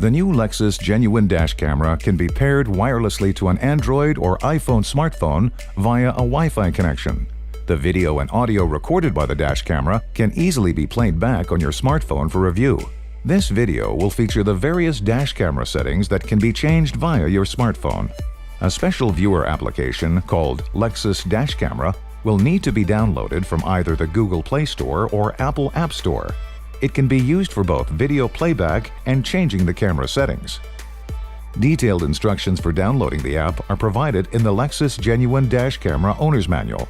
The new Lexus Genuine Dash Camera can be paired wirelessly to an Android or iPhone smartphone via a Wi-Fi connection. The video and audio recorded by the dash camera can easily be played back on your smartphone for review. This video will feature the various dash camera settings that can be changed via your smartphone. A special viewer application called Lexus Dash Camera will need to be downloaded from either the Google Play Store or Apple App Store. It can be used for both video playback and changing the camera settings. Detailed instructions for downloading the app are provided in the Lexus Genuine Dash Camera Owner's Manual.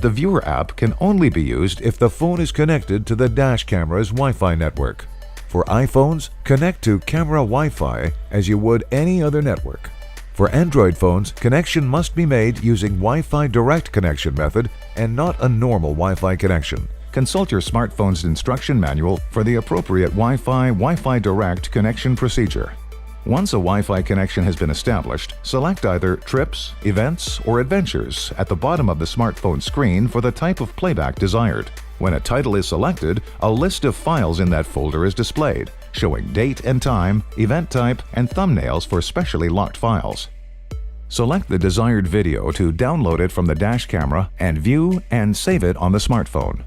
The viewer app can only be used if the phone is connected to the dash camera's Wi-Fi network. For iPhones, connect to camera Wi-Fi as you would any other network. For Android phones, connection must be made using Wi-Fi direct connection method and not a normal Wi-Fi connection. Consult your smartphone's instruction manual for the appropriate Wi-Fi direct connection procedure. Once a Wi-Fi connection has been established, select either Trips, Events, or Adventures at the bottom of the smartphone screen for the type of playback desired. When a title is selected, a list of files in that folder is displayed, showing date and time, event type, and thumbnails for specially locked files. Select the desired video to download it from the dash camera and view and save it on the smartphone.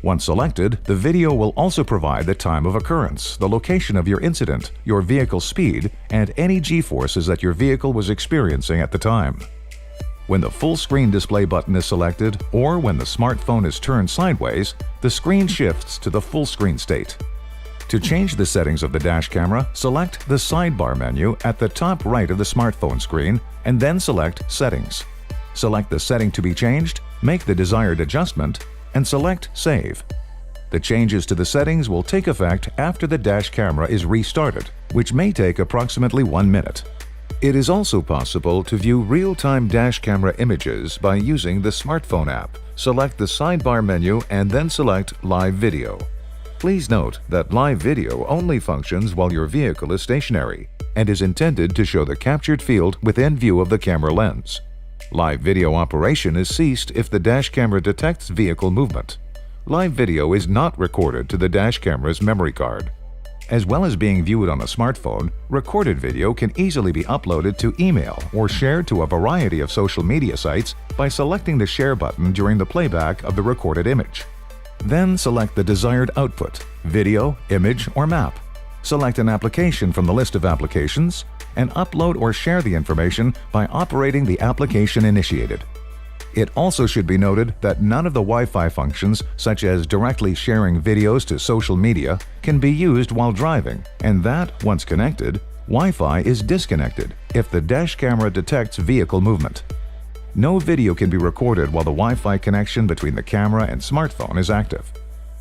Once selected, the video will also provide the time of occurrence, the location of your incident, your vehicle speed, and any G-forces that your vehicle was experiencing at the time. When the full screen display button is selected, or when the smartphone is turned sideways, the screen shifts to the full screen state. To change the settings of the dash camera, select the sidebar menu at the top right of the smartphone screen and then select Settings. Select the setting to be changed, make the desired adjustment, and select Save. The changes to the settings will take effect after the dash camera is restarted, which may take approximately 1 minute. It is also possible to view real-time dash camera images by using the smartphone app. Select the sidebar menu and then select Live Video. Please note that live video only functions while your vehicle is stationary and is intended to show the captured field within view of the camera lens. Live video operation is ceased if the dash camera detects vehicle movement. Live video is not recorded to the dash camera's memory card. As well as being viewed on a smartphone, recorded video can easily be uploaded to email or shared to a variety of social media sites by selecting the share button during the playback of the recorded image. Then select the desired output, video, image, or map. Select an application from the list of applications and upload or share the information by operating the application initiated. It also should be noted that none of the Wi-Fi functions, such as directly sharing videos to social media, can be used while driving, and that, once connected, Wi-Fi is disconnected if the dash camera detects vehicle movement. No video can be recorded while the Wi-Fi connection between the camera and smartphone is active.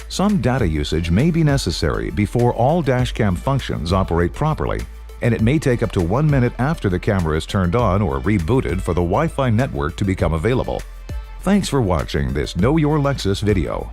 Some data usage may be necessary before all dashcam functions operate properly, and it may take up to 1 minute after the camera is turned on or rebooted for the Wi-Fi network to become available. Thanks for watching this Know Your Lexus video.